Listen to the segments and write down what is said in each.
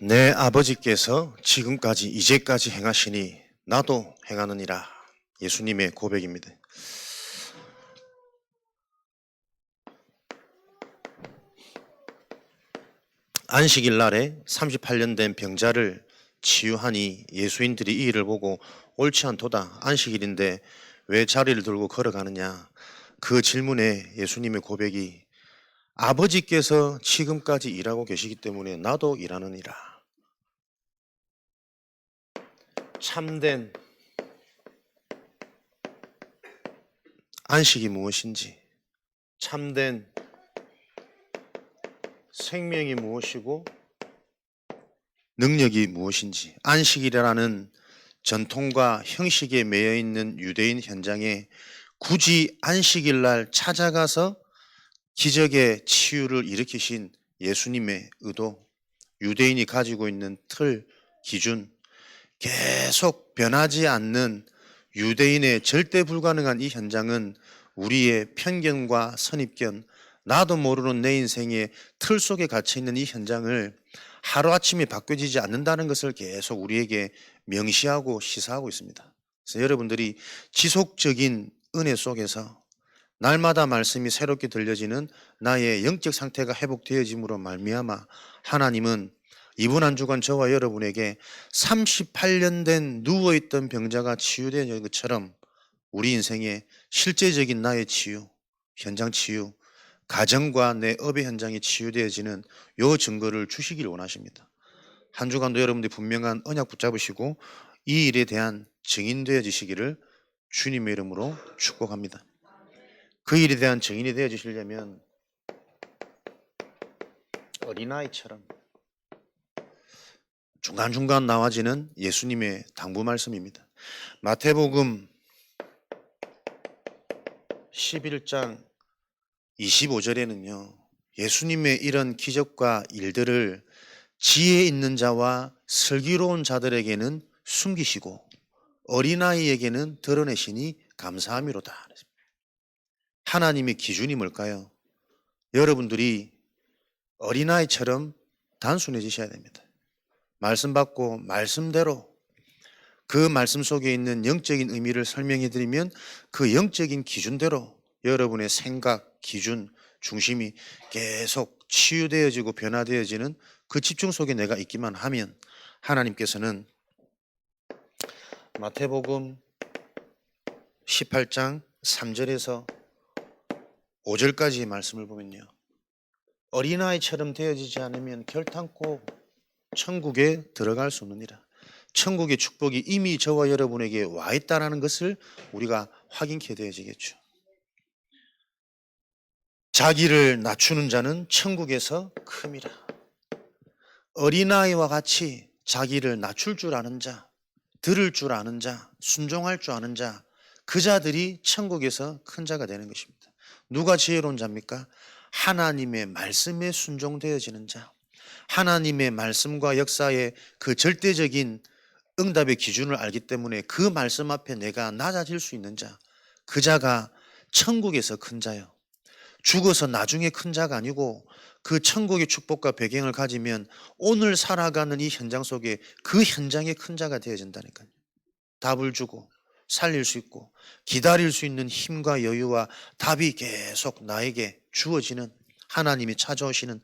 내 아버지께서 지금까지 이제까지 행하시니 나도 행하느니라. 예수님의 고백입니다. 안식일 날에 38년 된 병자를 치유하니 예수인들이 이 일을 보고 옳지 않도다. 안식일인데 왜 자리를 들고 걸어가느냐. 그 질문에 예수님의 고백이 아버지께서 지금까지 일하고 계시기 때문에 나도 일하느니라. 참된 안식이 무엇인지, 참된 생명이 무엇이고 능력이 무엇인지, 안식일이라는 전통과 형식에 매여 있는 유대인 현장에 굳이 안식일 날 찾아가서 기적의 치유를 일으키신 예수님의 의도, 유대인이 가지고 있는 틀, 기준, 계속 변하지 않는 유대인의 절대 불가능한 이 현장은 우리의 편견과 선입견, 나도 모르는 내 인생의 틀 속에 갇혀있는 이 현장을 하루아침에 바뀌어지지 않는다는 것을 계속 우리에게 명시하고 시사하고 있습니다. 그래서 여러분들이 지속적인 은혜 속에서 날마다 말씀이 새롭게 들려지는 나의 영적 상태가 회복되어짐으로 말미암아 하나님은 이번 한 주간 저와 여러분에게 38년 된 누워있던 병자가 치유된 것처럼 우리 인생의 실제적인 나의 치유, 현장 치유, 가정과 내 업의 현장이 치유되어지는 요 증거를 주시길 원하십니다. 한 주간도 여러분들이 분명한 언약 붙잡으시고 이 일에 대한 증인 되어지시기를 주님의 이름으로 축복합니다. 그 일에 대한 증인이 되어지시려면 어린아이처럼 중간중간 나와지는 예수님의 당부 말씀입니다. 마태복음 11장 25절에는요. 예수님의 이런 기적과 일들을 지혜 있는 자와 슬기로운 자들에게는 숨기시고 어린아이에게는 드러내시니 감사함이로다. 하나님의 기준이 뭘까요? 여러분들이 어린아이처럼 단순해지셔야 됩니다. 말씀 받고 말씀대로 그 말씀 속에 있는 영적인 의미를 설명해 드리면 그 영적인 기준대로 여러분의 생각, 기준, 중심이 계속 치유되어지고 변화되어지는 그 집중 속에 내가 있기만 하면 하나님께서는 마태복음 18장 3절에서 5절까지의 말씀을 보면요. 어린아이처럼 되어지지 않으면 결탄코 천국에 들어갈 수 없느니라. 천국의 축복이 이미 저와 여러분에게 와 있다는 것을 우리가 확인케 되어지겠죠. 자기를 낮추는 자는 천국에서 큼이라. 어린아이와 같이 자기를 낮출 줄 아는 자, 들을 줄 아는 자, 순종할 줄 아는 자, 그 자들이 천국에서 큰 자가 되는 것입니다. 누가 지혜로운 자입니까? 하나님의 말씀에 순종되어지는 자, 하나님의 말씀과 역사의 그 절대적인 응답의 기준을 알기 때문에 그 말씀 앞에 내가 낮아질 수 있는 자, 그 자가 천국에서 큰 자요. 죽어서 나중에 큰 자가 아니고 그 천국의 축복과 배경을 가지면 오늘 살아가는 이 현장 속에 그 현장의 큰 자가 되어진다니까요. 답을 주고 살릴 수 있고 기다릴 수 있는 힘과 여유와 답이 계속 나에게 주어지는 하나님이 찾아오시는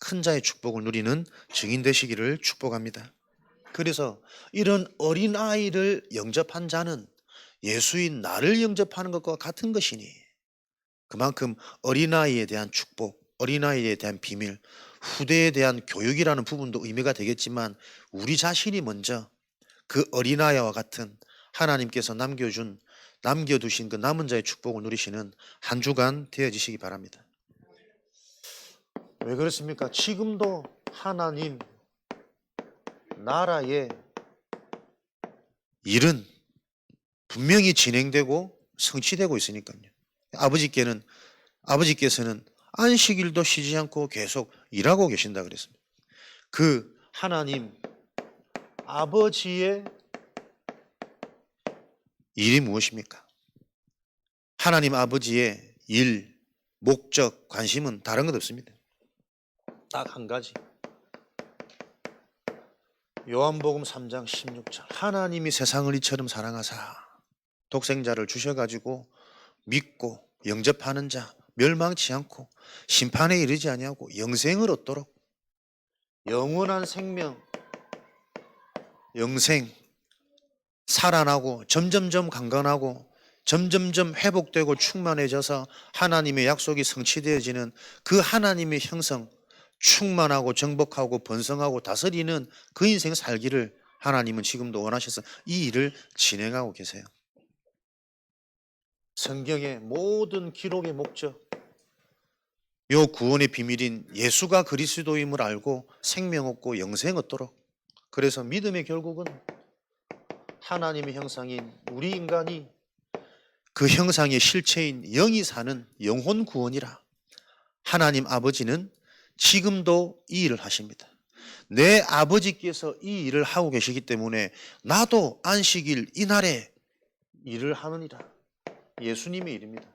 큰 자의 축복을 누리는 증인 되시기를 축복합니다. 그래서 이런 어린아이를 영접한 자는 예수인 나를 영접하는 것과 같은 것이니 그만큼 어린아이에 대한 축복, 어린아이에 대한 비밀, 후대에 대한 교육이라는 부분도 의미가 되겠지만 우리 자신이 먼저 그 어린아이와 같은 하나님께서 남겨두신 그 남은 자의 축복을 누리시는 한 주간 되어지시기 바랍니다. 왜 그렇습니까? 지금도 하나님 나라의 일은 분명히 진행되고 성취되고 있으니까요. 아버지께서는 안식일도 쉬지 않고 계속 일하고 계신다 그랬습니다. 그 하나님 아버지의 일이 무엇입니까? 하나님 아버지의 일, 목적, 관심은 다른 것 없습니다. 딱 한 가지. 요한복음 3장 16절 하나님이 세상을 이처럼 사랑하사 독생자를 주셔가지고 믿고 영접하는 자 멸망치 않고 심판에 이르지 아니하고 영생을 얻도록 영원한 생명, 영생, 살아나고 점점점 강건하고 점점점 회복되고 충만해져서 하나님의 약속이 성취되어지는 그 하나님의 형성, 충만하고 정복하고 번성하고 다스리는 그 인생 살기를 하나님은 지금도 원하셔서 이 일을 진행하고 계세요. 성경의 모든 기록의 목적, 요 구원의 비밀인 예수가 그리스도임을 알고 생명 얻고 영생 얻도록. 그래서 믿음의 결국은 하나님의 형상인 우리 인간이 그 형상의 실체인 영이 사는 영혼 구원이라. 하나님 아버지는 지금도 이 일을 하십니다. 내 아버지께서 이 일을 하고 계시기 때문에 나도 안식일 이날에 일을 하느니라. 예수님의 일입니다.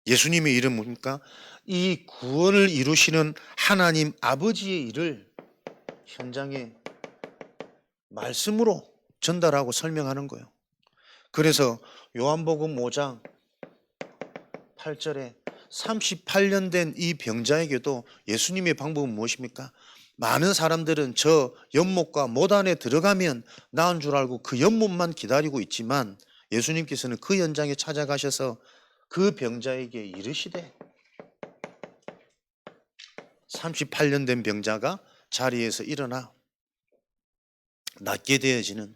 예수님의 일은 뭡니까? 이 구원을 이루시는 하나님 아버지의 일을 현장에 말씀으로 전달하고 설명하는 거예요. 그래서 요한복음 5장 8절에 38년 된 이 병자에게도 예수님의 방법은 무엇입니까? 많은 사람들은 저 연못과 못 안에 들어가면 나은 줄 알고 그 연못만 기다리고 있지만 예수님께서는 그 현장에 찾아가셔서 그 병자에게 이르시되 38년 된 병자가 자리에서 일어나 낫게 되어지는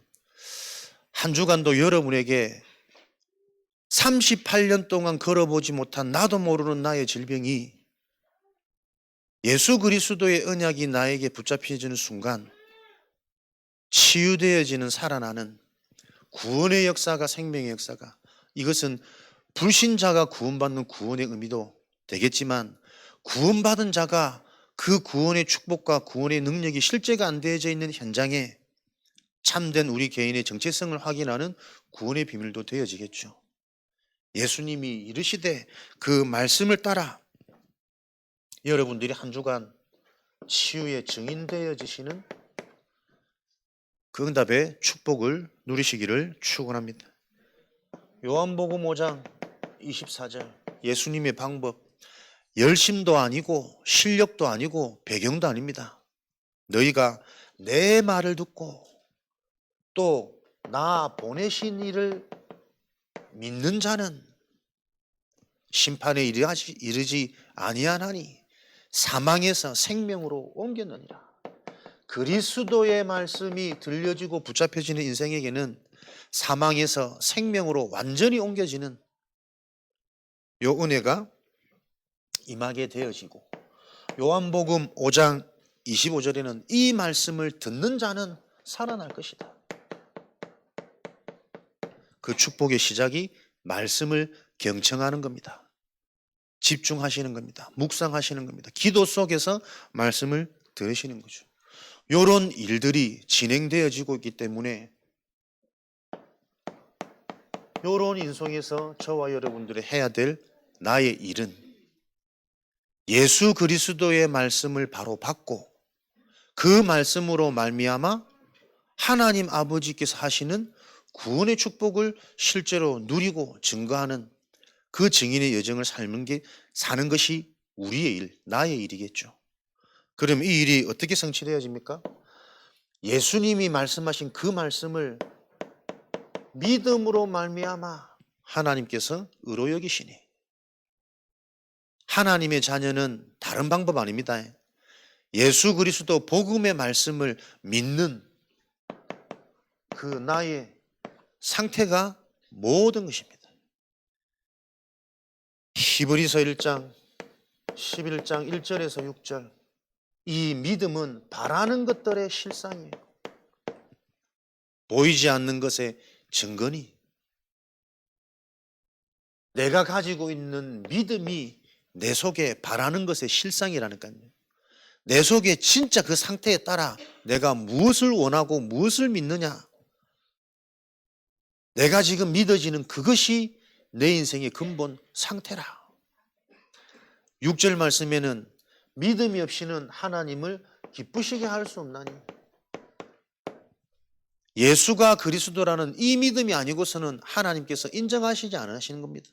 한 주간도 여러분에게 38년 동안 걸어보지 못한 나도 모르는 나의 질병이 예수 그리스도의 언약이 나에게 붙잡혀지는 순간 치유되어지는 살아나는 구원의 역사가 생명의 역사가 이것은 불신자가 구원받는 구원의 의미도 되겠지만 구원받은 자가 그 구원의 축복과 구원의 능력이 실제가 안 되어져 있는 현장에 참된 우리 개인의 정체성을 확인하는 구원의 비밀도 되어지겠죠. 예수님이 이르시되 그 말씀을 따라 여러분들이 한 주간 치유의 증인되어지시는 그 응답의 축복을 누리시기를 축원합니다. 요한복음 5장 24절 예수님의 방법 열심도 아니고 실력도 아니고 배경도 아닙니다. 너희가 내 말을 듣고 또 나 보내신 이를 믿는 자는 심판에 이르지 아니하나니 사망에서 생명으로 옮겼느니라. 그리스도의 말씀이 들려지고 붙잡혀지는 인생에게는 사망에서 생명으로 완전히 옮겨지는 요 은혜가 임하게 되어지고 요한복음 5장 25절에는 이 말씀을 듣는 자는 살아날 것이다. 그 축복의 시작이 말씀을 경청하는 겁니다. 집중하시는 겁니다. 묵상하시는 겁니다. 기도 속에서 말씀을 들으시는 거죠. 이런 일들이 진행되어지고 있기 때문에 이런 인생에서 저와 여러분들이 해야 될 나의 일은 예수 그리스도의 말씀을 바로 받고 그 말씀으로 말미암아 하나님 아버지께서 하시는 구원의 축복을 실제로 누리고 증거하는 그 증인의 여정을 사는 것이 우리의 일, 나의 일이겠죠. 그럼 이 일이 어떻게 성취되어집니까? 예수님이 말씀하신 그 말씀을 믿음으로 말미암아 하나님께서 의로 여기시니 하나님의 자녀는 다른 방법 아닙니다. 예수 그리스도 복음의 말씀을 믿는 그 나의 상태가 모든 것입니다. 히브리서 1장 11장 1절에서 6절 이 믿음은 바라는 것들의 실상이에요. 보이지 않는 것의 증거니 내가 가지고 있는 믿음이 내 속에 바라는 것의 실상이라니까요. 내 속에 진짜 그 상태에 따라 내가 무엇을 원하고 무엇을 믿느냐 내가 지금 믿어지는 그것이 내 인생의 근본 상태라. 6절 말씀에는 믿음이 없이는 하나님을 기쁘시게 할 수 없나니. 예수가 그리스도라는 이 믿음이 아니고서는 하나님께서 인정하시지 않으시는 겁니다.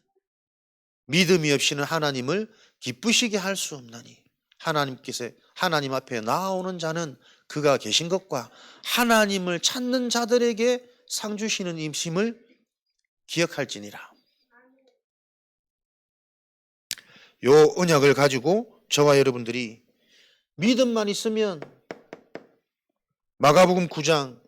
믿음이 없이는 하나님을 기쁘시게 할 수 없나니. 하나님께서 하나님 앞에 나아오는 자는 그가 계신 것과 하나님을 찾는 자들에게 상 주시는 임심을 기억할지니라. 요 언약을 가지고 저와 여러분들이 믿음만 있으면 마가복음 9장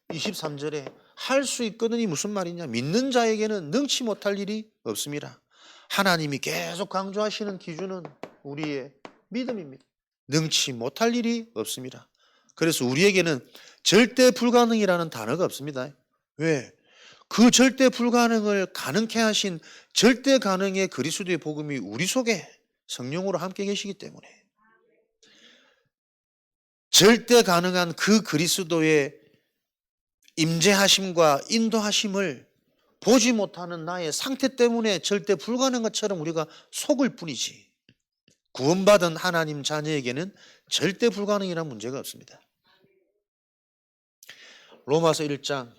23절에 할 수 있거든이 무슨 말이냐? 믿는 자에게는 능치 못할 일이 없습니다. 하나님이 계속 강조하시는 기준은 우리의 믿음입니다. 능치 못할 일이 없습니다. 그래서 우리에게는 절대 불가능이라는 단어가 없습니다. 왜? 그 절대 불가능을 가능케 하신 절대 가능의 그리스도의 복음이 우리 속에 성령으로 함께 계시기 때문에 절대 가능한 그 그리스도의 임재하심과 인도하심을 보지 못하는 나의 상태 때문에 절대 불가능한 것처럼 우리가 속을 뿐이지, 구원받은 하나님 자녀에게는 절대 불가능이라는 문제가 없습니다. 로마서 1장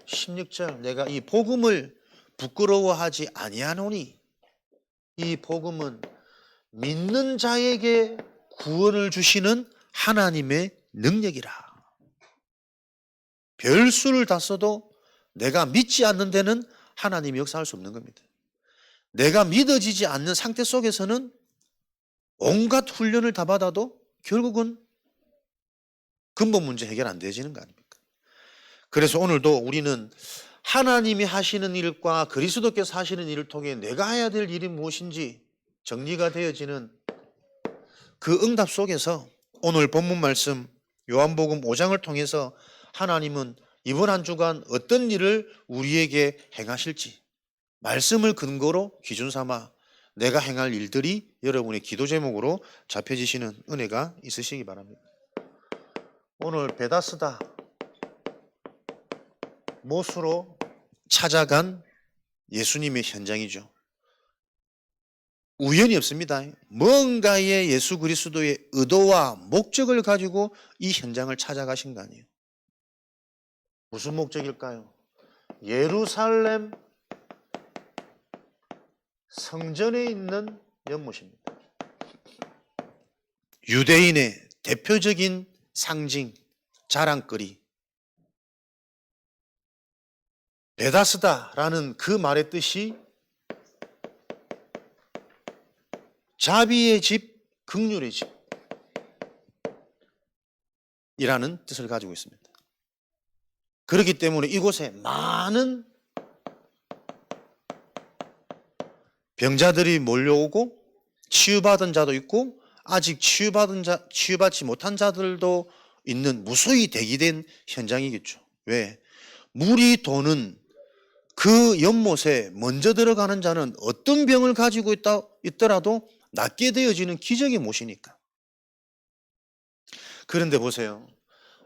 16절, 내가 이 복음을 부끄러워하지 아니하노니 이 복음은 믿는 자에게 구원을 주시는 하나님의 능력이라. 별수를 다 써도 내가 믿지 않는 데는 하나님이 역사할 수 없는 겁니다. 내가 믿어지지 않는 상태 속에서는 온갖 훈련을 다 받아도 결국은 근본 문제 해결 안 되지는 거 아닙니까? 그래서 오늘도 우리는 하나님이 하시는 일과 그리스도께서 하시는 일을 통해 내가 해야 될 일이 무엇인지 정리가 되어지는 그 응답 속에서 오늘 본문 말씀 요한복음 5장을 통해서 하나님은 이번 한 주간 어떤 일을 우리에게 행하실지 말씀을 근거로 기준 삼아 내가 행할 일들이 여러분의 기도 제목으로 잡혀지시는 은혜가 있으시기 바랍니다. 오늘 베다스다 못으로 찾아간 예수님의 현장이죠. 우연이 없습니다. 뭔가의 예수 그리스도의 의도와 목적을 가지고 이 현장을 찾아가신 거 아니에요. 무슨 목적일까요? 예루살렘 성전에 있는 연못입니다. 유대인의 대표적인 상징, 자랑거리. 베다스다라는 그 말의 뜻이 자비의 집, 긍휼의 집 이라는 뜻을 가지고 있습니다. 그렇기 때문에 이곳에 많은 병자들이 몰려오고 치유받은 자도 있고 아직 치유받지 못한 자들도 있는 무수히 대기된 현장이겠죠. 왜? 물이 도는 그 연못에 먼저 들어가는 자는 어떤 병을 가지고 있더라도 낫게 되어지는 기적의 못이니까. 그런데 보세요.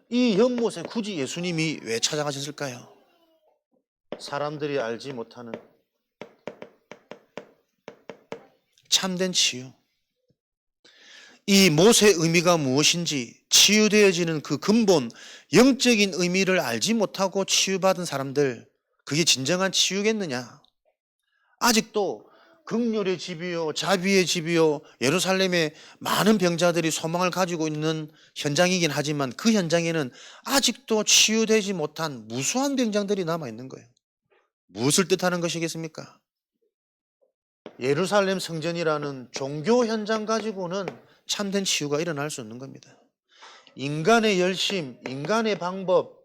이 연못에 굳이 예수님이 왜 찾아가셨을까요? 사람들이 알지 못하는 참된 치유. 이 못의 의미가 무엇인지 치유되어지는 그 근본 영적인 의미를 알지 못하고 치유받은 사람들, 그게 진정한 치유겠느냐? 아직도 긍휼의 집이요 자비의 집이요 예루살렘에 많은 병자들이 소망을 가지고 있는 현장이긴 하지만 그 현장에는 아직도 치유되지 못한 무수한 병장들이 남아있는 거예요. 무엇을 뜻하는 것이겠습니까? 예루살렘 성전이라는 종교 현장 가지고는 참된 치유가 일어날 수 없는 겁니다. 인간의 열심, 인간의 방법,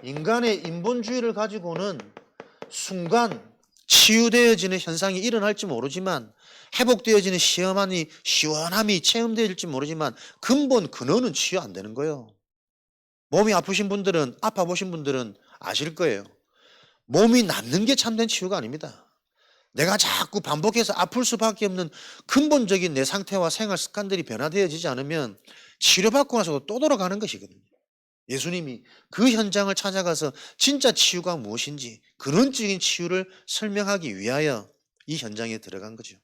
인간의 인본주의를 가지고는 순간 치유되어지는 현상이 일어날지 모르지만, 회복되어지는 시원함이 체험될지 모르지만 근본 근원은 치유 안 되는 거예요. 몸이 아프신 분들은, 아파보신 분들은 아실 거예요. 몸이 낫는 게 참된 치유가 아닙니다. 내가 자꾸 반복해서 아플 수밖에 없는 근본적인 내 상태와 생활 습관들이 변화되어지지 않으면 치료받고 나서도 또 돌아가는 것이거든요. 예수님이 그 현장을 찾아가서 진짜 치유가 무엇인지 근원적인 치유를 설명하기 위하여 이 현장에 들어간 거죠.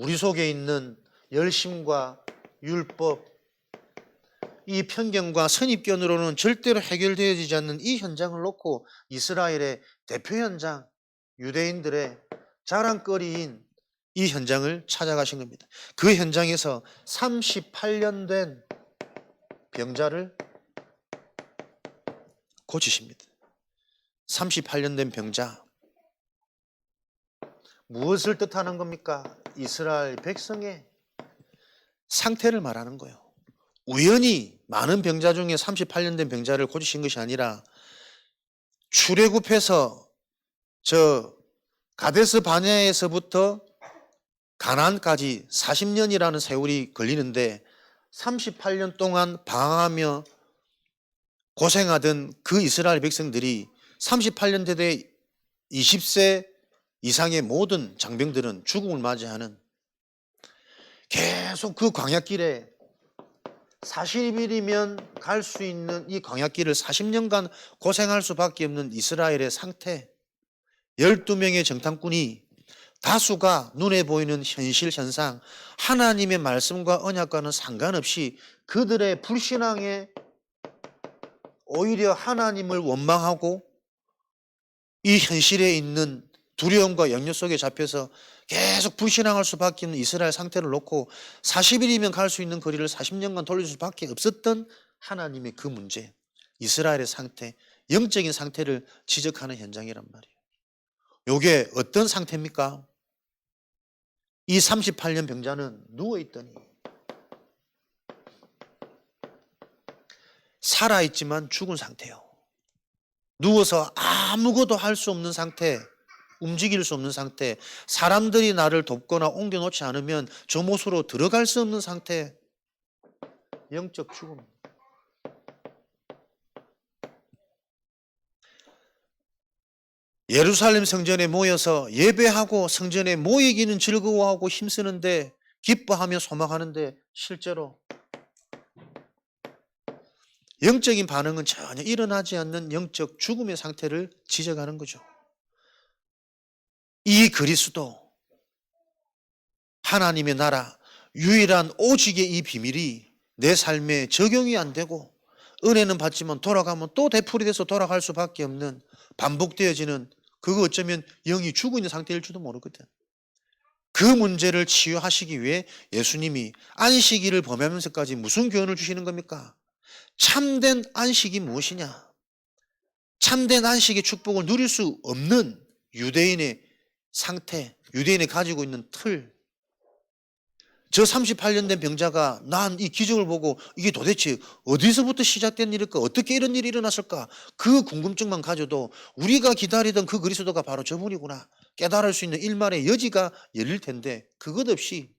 우리 속에 있는 열심과 율법, 이 편견과 선입견으로는 절대로 해결되어지지 않는 이 현장을 놓고 이스라엘의 대표 현장, 유대인들의 자랑거리인 이 현장을 찾아가신 겁니다. 그 현장에서 38년 된 병자를 고치십니다. 38년 된 병자. 무엇을 뜻하는 겁니까? 이스라엘 백성의 상태를 말하는 거예요. 우연히 많은 병자 중에 38년 된 병자를 고치신 것이 아니라 출애굽해서 저 가데스 바네아에서부터 가나안까지 40년이라는 세월이 걸리는데 38년 동안 방황하며 고생하던 그 이스라엘 백성들이 38년 되되 20세 이상의 모든 장병들은 죽음을 맞이하는, 계속 그 광야길에 40일이면 갈 수 있는 이 광야길을 40년간 고생할 수밖에 없는 이스라엘의 상태, 12명의 정탐꾼이 다수가 눈에 보이는 현실 현상, 하나님의 말씀과 언약과는 상관없이 그들의 불신앙에 오히려 하나님을 원망하고 이 현실에 있는 두려움과 염려 속에 잡혀서 계속 불신앙할 수밖에 없는 이스라엘 상태를 놓고 40일이면 갈 수 있는 거리를 40년간 돌릴 수밖에 없었던 하나님의 그 문제, 이스라엘의 상태, 영적인 상태를 지적하는 현장이란 말이에요. 이게 어떤 상태입니까? 이 38년 병자는 누워있더니 살아있지만 죽은 상태예요. 누워서 아무것도 할 수 없는 상태, 움직일 수 없는 상태, 사람들이 나를 돕거나 옮겨놓지 않으면 저 못으로 들어갈 수 없는 상태, 영적 죽음. 예루살렘 성전에 모여서 예배하고 성전에 모이기는 즐거워하고 힘쓰는데, 기뻐하며 소망하는데 실제로 영적인 반응은 전혀 일어나지 않는 영적 죽음의 상태를 지적하는 거죠. 이 그리스도, 하나님의 나라, 유일한 오직의 이 비밀이 내 삶에 적용이 안 되고, 은혜는 받지만 돌아가면 또 되풀이돼서 돌아갈 수밖에 없는, 반복되어지는, 그거 어쩌면 영이 죽어 있는 상태일지도 모르거든. 그 문제를 치유하시기 위해 예수님이 안식일을 범하면서까지 무슨 교훈을 주시는 겁니까? 참된 안식이 무엇이냐? 참된 안식의 축복을 누릴 수 없는 유대인의 상태, 유대인이 가지고 있는 틀, 저 38년 된 병자가 난 이 기적을 보고 이게 도대체 어디서부터 시작된 일일까? 어떻게 이런 일이 일어났을까? 그 궁금증만 가져도 우리가 기다리던 그 그리스도가 바로 저분이구나 깨달을 수 있는 일말의 여지가 열릴 텐데, 그것 없이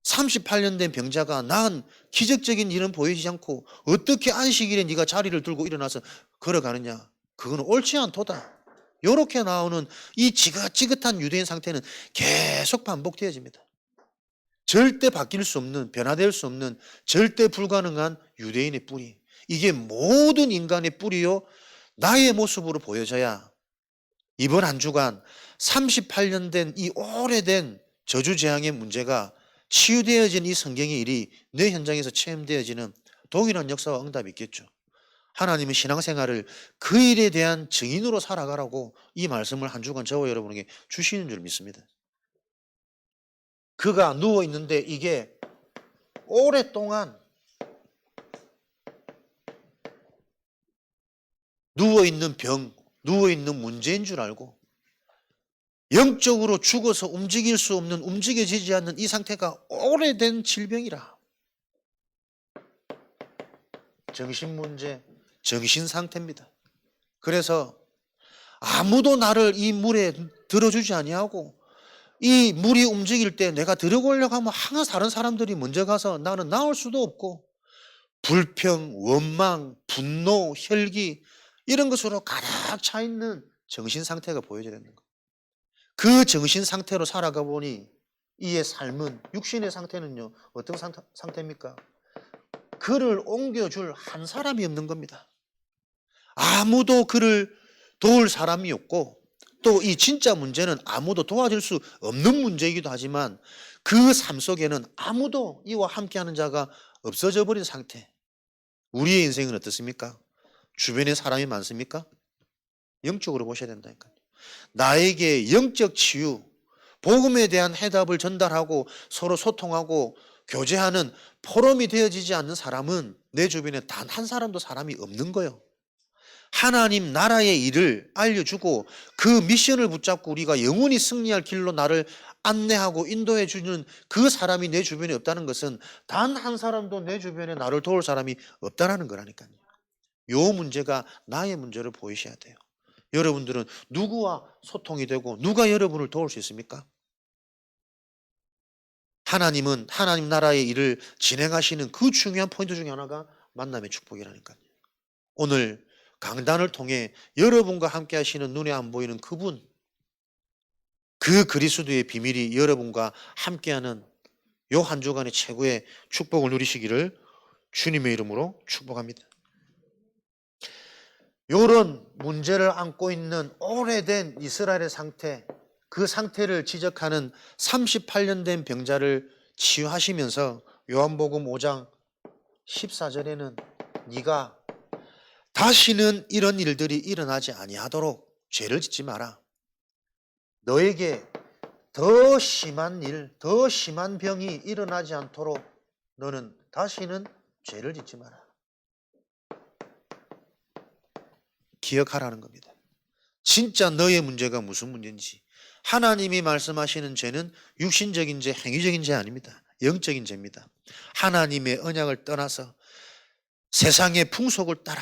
38년 된 병자가 난 기적적인 일은 보이지 않고 어떻게 안식일에 네가 자리를 들고 일어나서 걸어가느냐? 그건 옳지 않도다. 이렇게 나오는 이 지긋지긋한 유대인 상태는 계속 반복되어집니다. 절대 바뀔 수 없는, 변화될 수 없는, 절대 불가능한 유대인의 뿌리. 이게 모든 인간의 뿌리요, 나의 모습으로 보여져야 이번 한 주간 38년 된 이 오래된 저주재앙의 문제가 치유되어진 이 성경의 일이 내 현장에서 체험되어지는 동일한 역사와 응답이 있겠죠. 하나님은 신앙생활을 그 일에 대한 증인으로 살아가라고 이 말씀을 한 주간 저와 여러분에게 주시는 줄 믿습니다. 그가 누워있는데 이게 오랫동안 누워있는 병, 누워있는 문제인 줄 알고 영적으로 죽어서 움직일 수 없는, 움직여지지 않는 이 상태가 오래된 질병이라. 정신문제, 정신상태입니다. 그래서 아무도 나를 이 물에 들어주지 아니하고 이 물이 움직일 때 내가 들어가려고 하면 항상 다른 사람들이 먼저 가서 나는 나올 수도 없고, 불평, 원망, 분노, 혈기 이런 것으로 가득 차 있는 정신상태가 보여져야 되는 거예요. 그 정신상태로 살아가 보니 이의 삶은, 육신의 상태는요 어떤 상태입니까? 그를 옮겨줄 한 사람이 없는 겁니다. 아무도 그를 도울 사람이 없고 또 이 진짜 문제는 아무도 도와줄 수 없는 문제이기도 하지만 그 삶 속에는 아무도 이와 함께하는 자가 없어져 버린 상태. 우리의 인생은 어떻습니까? 주변에 사람이 많습니까? 영적으로 보셔야 된다니까요. 나에게 영적 치유, 복음에 대한 해답을 전달하고 서로 소통하고 교제하는 포럼이 되어지지 않는 사람은 내 주변에 단 한 사람도 사람이 없는 거예요. 하나님 나라의 일을 알려주고 그 미션을 붙잡고 우리가 영원히 승리할 길로 나를 안내하고 인도해 주는 그 사람이 내 주변에 없다는 것은 단 한 사람도 내 주변에 나를 도울 사람이 없다라는 거라니까요. 요 문제가 나의 문제로 보이셔야 돼요. 여러분들은 누구와 소통이 되고 누가 여러분을 도울 수 있습니까? 하나님은 하나님 나라의 일을 진행하시는 그 중요한 포인트 중에 하나가 만남의 축복이라니까요. 오늘 강단을 통해 여러분과 함께 하시는 눈에 안 보이는 그분, 그 그리스도의 비밀이 여러분과 함께하는 요 한 주간의 최고의 축복을 누리시기를 주님의 이름으로 축복합니다. 요런 문제를 안고 있는 오래된 이스라엘의 상태, 그 상태를 지적하는 38년 된 병자를 치유하시면서 요한복음 5장 14절에는 네가 다시는 이런 일들이 일어나지 아니하도록 죄를 짓지 마라. 너에게 더 심한 일, 더 심한 병이 일어나지 않도록 너는 다시는 죄를 짓지 마라. 기억하라는 겁니다. 진짜 너의 문제가 무슨 문제인지. 하나님이 말씀하시는 죄는 육신적인 죄, 행위적인 죄 아닙니다. 영적인 죄입니다. 하나님의 언약을 떠나서 세상의 풍속을 따라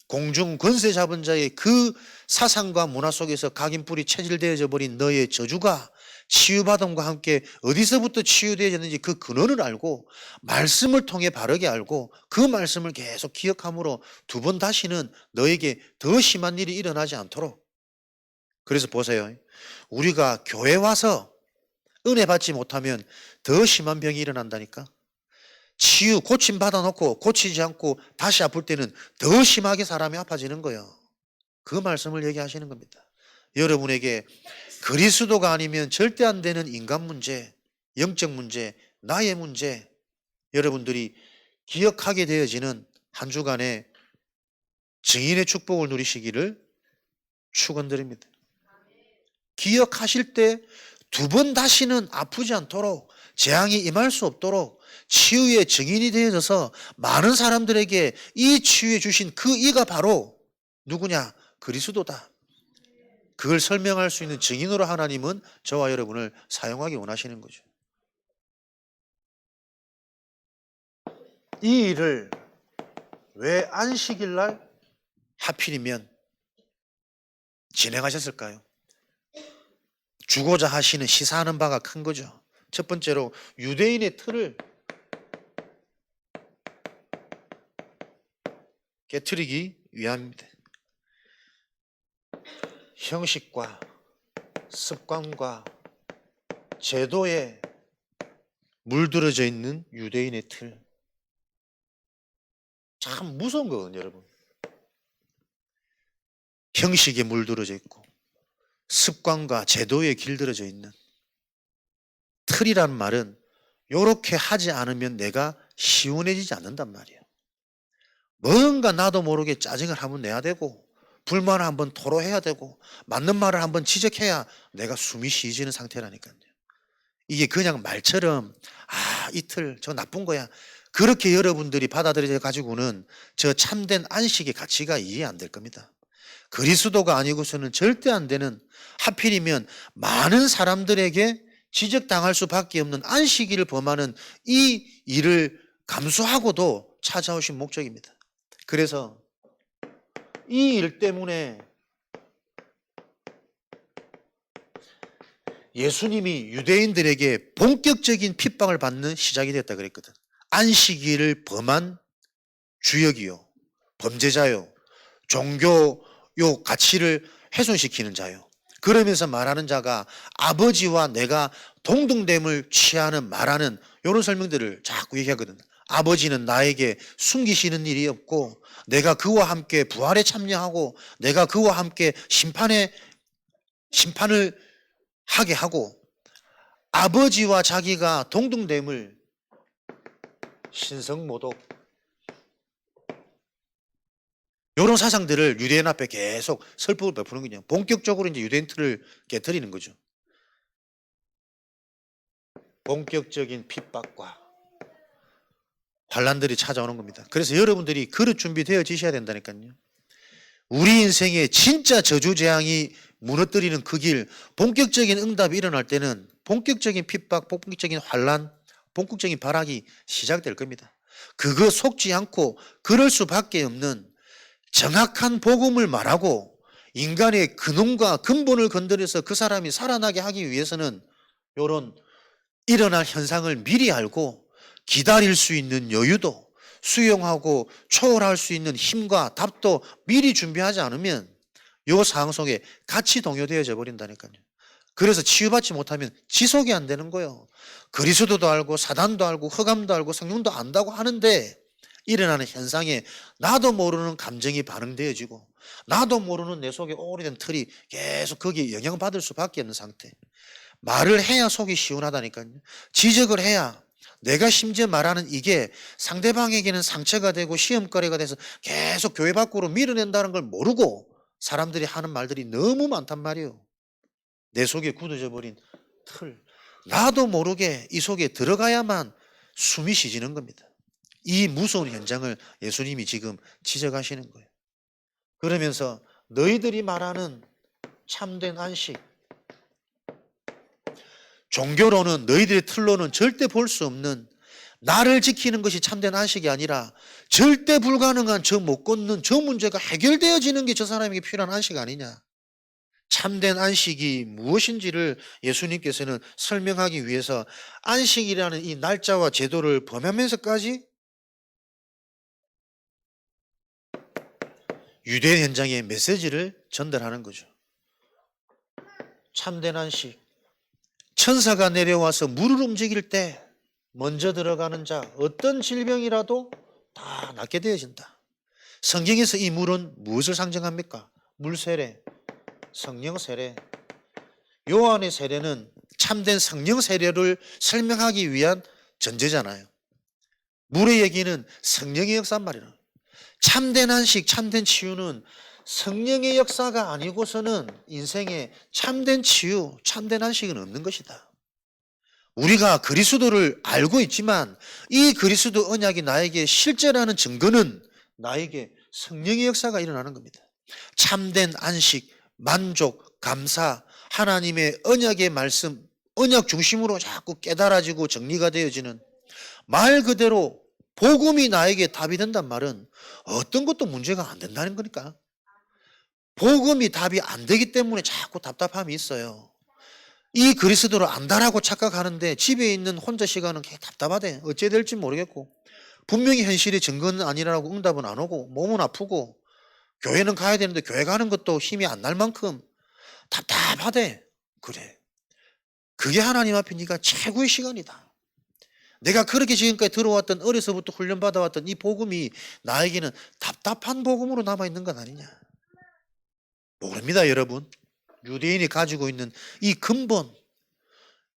공중 권세 잡은 자의 그 사상과 문화 속에서 각인뿔이 체질되어져 버린 너의 저주가 치유받음과 함께 어디서부터 치유되어졌는지 그 근원을 알고 말씀을 통해 바르게 알고 그 말씀을 계속 기억함으로 두 번 다시는 너에게 더 심한 일이 일어나지 않도록. 그래서 보세요. 우리가 교회 와서 은혜 받지 못하면 더 심한 병이 일어난다니까. 치유, 고침 받아놓고 고치지 않고 다시 아플 때는 더 심하게 사람이 아파지는 거예요. 그 말씀을 얘기하시는 겁니다. 여러분에게 그리스도가 아니면 절대 안 되는 인간 문제, 영적 문제, 나의 문제, 여러분들이 기억하게 되어지는 한 주간의 증인의 축복을 누리시기를 축원드립니다. 기억하실 때 두 번 다시는 아프지 않도록, 재앙이 임할 수 없도록 치유의 증인이 되어져서 많은 사람들에게 이 치유해 주신 그 이가 바로 누구냐? 그리스도다. 그걸 설명할 수 있는 증인으로 하나님은 저와 여러분을 사용하기 원하시는 거죠. 이 일을 왜 안식일 날 하필이면 진행하셨을까요? 주고자 하시는 시사하는 바가 큰 거죠. 첫 번째로 유대인의 틀을 깨트리기 위함입니다. 형식과 습관과 제도에 물들어져 있는 유대인의 틀. 참 무서운 거거든요, 여러분. 형식에 물들어져 있고 습관과 제도에 길들어져 있는 틀이란 말은 이렇게 하지 않으면 내가 시원해지지 않는단 말이에요. 뭔가 나도 모르게 짜증을 한번 내야 되고 불만을 한번 토로해야 되고 맞는 말을 한번 지적해야 내가 숨이 쉬어지는 상태라니까요. 이게 그냥 말처럼 이틀 저 나쁜 거야 그렇게 여러분들이 받아들여 가지고는 저 참된 안식의 가치가 이해 안 될 겁니다. 그리스도가 아니고서는 절대 안 되는, 하필이면 많은 사람들에게 지적당할 수밖에 없는 안식일을 범하는 이 일을 감수하고도 찾아오신 목적입니다. 그래서 이 일 때문에 예수님이 유대인들에게 본격적인 핍박을 받는 시작이 됐다 그랬거든. 안식일을 범한 주역이요, 범죄자요, 종교요 가치를 훼손시키는 자요. 그러면서 말하는 자가 아버지와 내가 동등됨을 취하는 말하는 이런 설명들을 자꾸 얘기하거든. 아버지는 나에게 숨기시는 일이 없고 내가 그와 함께 부활에 참여하고 내가 그와 함께 심판에 심판을 하게 하고 아버지와 자기가 동등됨을 신성모독, 이런 사상들을 유대인 앞에 계속 설법을 베푸는 거죠. 본격적으로 이제 유대인 틀을 깨트리는 거죠. 본격적인 핍박과 환란들이 찾아오는 겁니다. 그래서 여러분들이 그릇 준비되어지셔야 된다니까요. 우리 인생에 진짜 저주재앙이 무너뜨리는 그 길, 본격적인 응답이 일어날 때는 본격적인 핍박, 본격적인 환란, 본격적인 발악이 시작될 겁니다. 그거 속지 않고 그럴 수밖에 없는 정확한 복음을 말하고 인간의 근원과 근본을 건드려서 그 사람이 살아나게 하기 위해서는 이런 일어날 현상을 미리 알고 기다릴 수 있는 여유도 수용하고 초월할 수 있는 힘과 답도 미리 준비하지 않으면 이 상황 속에 같이 동요되어져 버린다니까요. 그래서 치유받지 못하면 지속이 안 되는 거예요. 그리스도도 알고 사단도 알고 흑암도 알고 성령도 안다고 하는데 일어나는 현상에 나도 모르는 감정이 반응되어지고 나도 모르는 내 속에 오래된 틀이 계속 거기에 영향받을 수밖에 없는 상태. 말을 해야 속이 시원하다니까요. 지적을 해야 내가 심지어 말하는 이게 상대방에게는 상처가 되고 시험거리가 돼서 계속 교회 밖으로 밀어낸다는 걸 모르고 사람들이 하는 말들이 너무 많단 말이에요. 내 속에 굳어져 버린 틀. 나도 모르게 이 속에 들어가야만 숨이 쉬지는 겁니다. 이 무서운 현장을 예수님이 지금 지적하시는 거예요. 그러면서 너희들이 말하는 참된 안식, 종교로는 너희들의 틀로는 절대 볼 수 없는 나를 지키는 것이 참된 안식이 아니라 절대 불가능한 저 못 걷는 저 문제가 해결되어지는 게 저 사람에게 필요한 안식 아니냐. 참된 안식이 무엇인지를 예수님께서는 설명하기 위해서 안식이라는 이 날짜와 제도를 범하면서까지 유대 현장의 메시지를 전달하는 거죠. 참된 안식. 천사가 내려와서 물을 움직일 때 먼저 들어가는 자, 어떤 질병이라도 다 낫게 되어진다. 성경에서 이 물은 무엇을 상징합니까? 물 세례, 성령 세례. 요한의 세례는 참된 성령 세례를 설명하기 위한 전제잖아요. 물의 얘기는 성령의 역사란 말이에요. 참된 안식, 참된 치유는 성령의 역사가 아니고서는 인생에 참된 치유, 참된 안식은 없는 것이다. 우리가 그리스도를 알고 있지만 이 그리스도 언약이 나에게 실제라는 증거는 나에게 성령의 역사가 일어나는 겁니다. 참된 안식, 만족, 감사, 하나님의 언약의 말씀, 언약 중심으로 자꾸 깨달아지고 정리가 되어지는 말 그대로 복음이 나에게 답이 된단 말은 어떤 것도 문제가 안 된다는 거니까. 복음이 답이 안 되기 때문에 자꾸 답답함이 있어요. 이 그리스도를 안다라고 착각하는데 집에 있는 혼자 시간은 개 답답하대. 어째 될지 모르겠고 분명히 현실의 증거는 아니라고 응답은 안 오고 몸은 아프고 교회는 가야 되는데 교회 가는 것도 힘이 안 날 만큼 답답하대. 그래. 그게 하나님 앞에 네가 최고의 시간이다. 내가 그렇게 지금까지 들어왔던 어려서부터 훈련받아왔던 이 복음이 나에게는 답답한 복음으로 남아있는 건 아니냐. 모릅니다 여러분. 유대인이 가지고 있는 이 근본,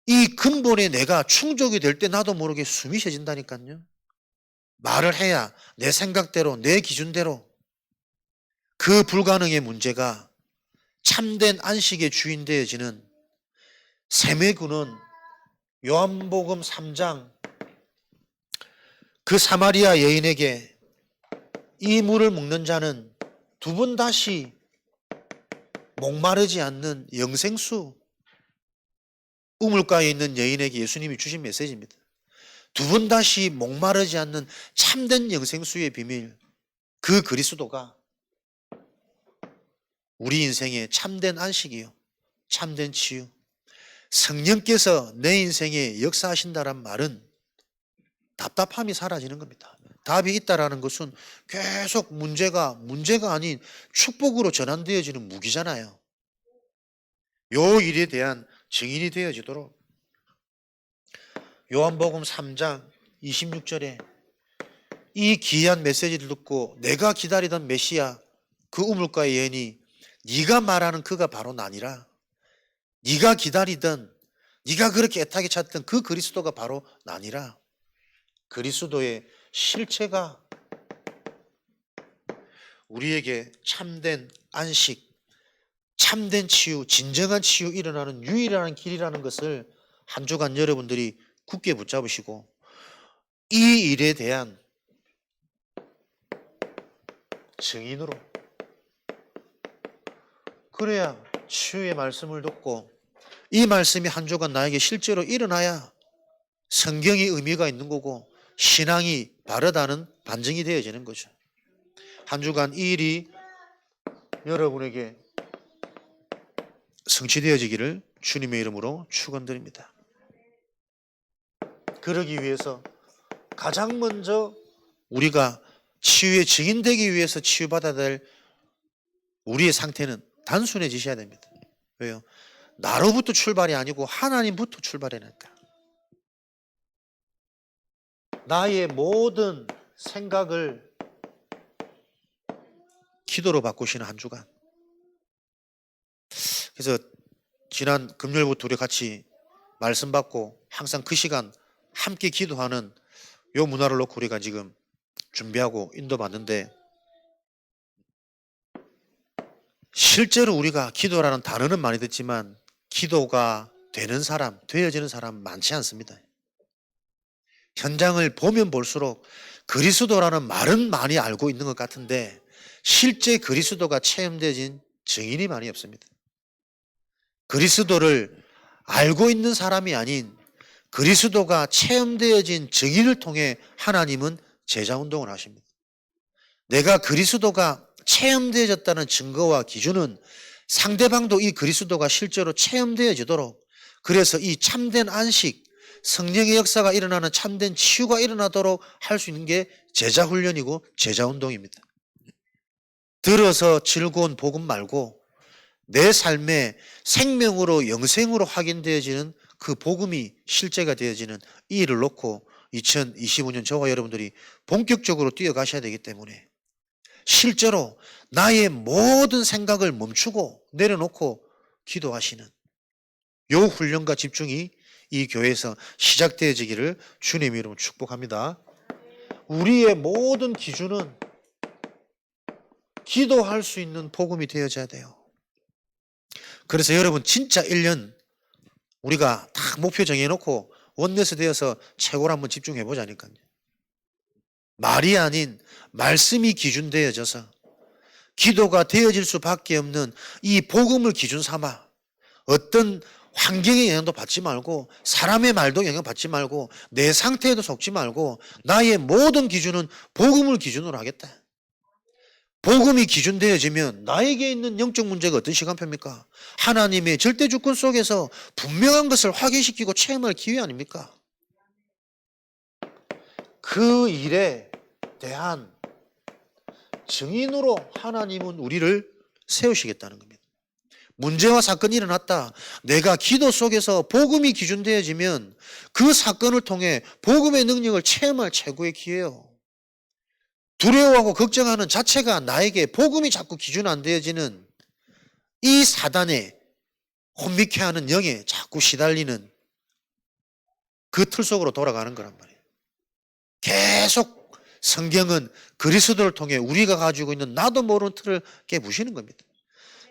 이 근본에 내가 충족이 될 때 나도 모르게 숨이 쉬어진다니까요. 말을 해야 내 생각대로 내 기준대로 그 불가능의 문제가 참된 안식의 주인 되어지는 셈의 요한복음 3장 그 사마리아 여인에게 이 물을 먹는 자는 두 번 다시 목마르지 않는 영생수, 우물가에 있는 여인에게 예수님이 주신 메시지입니다. 두 번 다시 목마르지 않는 참된 영생수의 비밀, 그 그리스도가 우리 인생의 참된 안식이요, 참된 치유. 성령께서 내 인생에 역사하신다란 말은 답답함이 사라지는 겁니다. 답이 있다라는 것은 계속 문제가 아닌 축복으로 전환되어지는 무기잖아요. 요 일에 대한 증인이 되어지도록 요한복음 3장 26절에 이 귀한 메시지를 듣고 내가 기다리던 메시아 그 우물가의 여인이 네가 말하는 그가 바로 나니라. 네가 기다리던, 네가 그렇게 애타게 찾던 그 그리스도가 바로 나니라. 그리스도의 실체가 우리에게 참된 안식, 참된 치유, 진정한 치유 일어나는 유일한 길이라는 것을 한 주간 여러분들이 굳게 붙잡으시고 이 일에 대한 증인으로, 그래야 치유의 말씀을 듣고 이 말씀이 한 주간 나에게 실제로 일어나야 성경이 의미가 있는 거고 신앙이 바르다는 반증이 되어지는 거죠. 한 주간 이 일이 여러분에게 성취되어지기를 주님의 이름으로 축원드립니다. 그러기 위해서 가장 먼저 우리가 치유의 증인되기 위해서 치유받아야 될 우리의 상태는 단순해지셔야 됩니다. 왜요? 나로부터 출발이 아니고 하나님부터 출발해니까. 나의 모든 생각을 기도로 바꾸시는 한 주간. 그래서 지난 금요일부터 우리 같이 말씀 받고 항상 그 시간 함께 기도하는 요 문화를 놓고 우리가 지금 준비하고 인도받는데, 실제로 우리가 기도라는 단어는 많이 듣지만 기도가 되는 사람, 되어지는 사람 많지 않습니다. 현장을 보면 볼수록 그리스도라는 말은 많이 알고 있는 것 같은데 실제 그리스도가 체험되어진 증인이 많이 없습니다. 그리스도를 알고 있는 사람이 아닌 그리스도가 체험되어진 증인을 통해 하나님은 제자운동을 하십니다. 내가 그리스도가 체험되어졌다는 증거와 기준은 상대방도 이 그리스도가 실제로 체험되어지도록, 그래서 이 참된 안식, 성령의 역사가 일어나는 참된 치유가 일어나도록 할 수 있는 게 제자훈련이고 제자운동입니다. 들어서 즐거운 복음 말고 내 삶의 생명으로 영생으로 확인되어지는 그 복음이 실제가 되어지는 이 일을 놓고 2025년 저와 여러분들이 본격적으로 뛰어가셔야 되기 때문에 실제로 나의 모든 생각을 멈추고 내려놓고 기도하시는 요 훈련과 집중이 이 교회에서 시작되어지기를 주님의 이름으로 축복합니다. 우리의 모든 기준은 기도할 수 있는 복음이 되어져야 돼요. 그래서 여러분 진짜 1년 우리가 다 목표 정해놓고 원내스 되어서 최고로 한번 집중해 보자니까요. 말이 아닌 말씀이 기준 되어져서 기도가 되어질 수밖에 없는 이 복음을 기준 삼아 어떤 환경의 영향도 받지 말고 사람의 말도 영향받지 말고 내 상태에도 속지 말고 나의 모든 기준은 복음을 기준으로 하겠다. 복음이 기준되어지면 나에게 있는 영적 문제가 어떤 시간표입니까? 하나님의 절대 주권 속에서 분명한 것을 확인시키고 체험할 기회 아닙니까? 그 일에 대한 증인으로 하나님은 우리를 세우시겠다는 겁니다. 문제와 사건이 일어났다. 내가 기도 속에서 복음이 기준되어지면 그 사건을 통해 복음의 능력을 체험할 최고의 기회예요. 두려워하고 걱정하는 자체가 나에게 복음이 자꾸 기준 안 되어지는 이 사단에 혼미케 하는 영에 자꾸 시달리는 그 틀 속으로 돌아가는 거란 말이에요. 계속 성경은 그리스도를 통해 우리가 가지고 있는 나도 모르는 틀을 깨부시는 겁니다.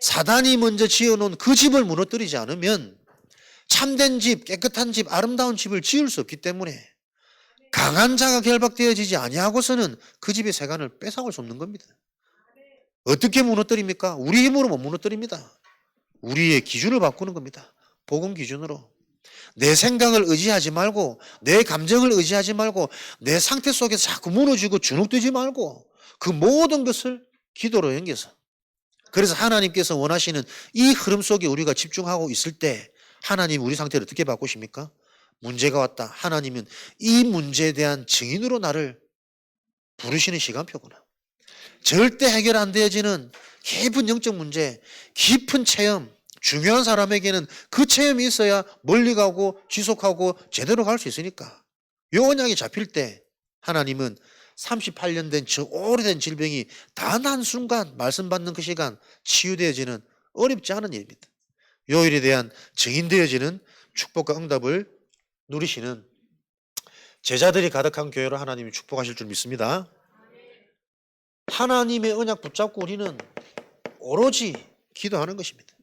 사단이 먼저 지어놓은 그 집을 무너뜨리지 않으면 참된 집, 깨끗한 집, 아름다운 집을 지을 수 없기 때문에 강한 자가 결박되어지지 아니하고서는 그 집의 세간을 뺏어갈 수 없는 겁니다. 어떻게 무너뜨립니까? 우리 힘으로 못 무너뜨립니다. 우리의 기준을 바꾸는 겁니다. 복음 기준으로. 내 생각을 의지하지 말고 내 감정을 의지하지 말고 내 상태 속에서 자꾸 무너지고 주눅들지 말고 그 모든 것을 기도로 연결해서, 그래서 하나님께서 원하시는 이 흐름 속에 우리가 집중하고 있을 때 하나님 우리 상태를 어떻게 바꾸십니까? 문제가 왔다. 하나님은 이 문제에 대한 증인으로 나를 부르시는 시간표구나. 절대 해결 안 되어지는 깊은 영적 문제, 깊은 체험, 중요한 사람에게는 그 체험이 있어야 멀리 가고 지속하고 제대로 갈 수 있으니까. 요 언약이 잡힐 때 하나님은 38년 된 저 오래된 질병이 단 한순간 말씀 받는 그 시간 치유되어지는 어렵지 않은 일입니다. 요일에 대한 증인되어지는 축복과 응답을 누리시는 제자들이 가득한 교회로 하나님이 축복하실 줄 믿습니다. 하나님의 언약 붙잡고 우리는 오로지 기도하는 것입니다.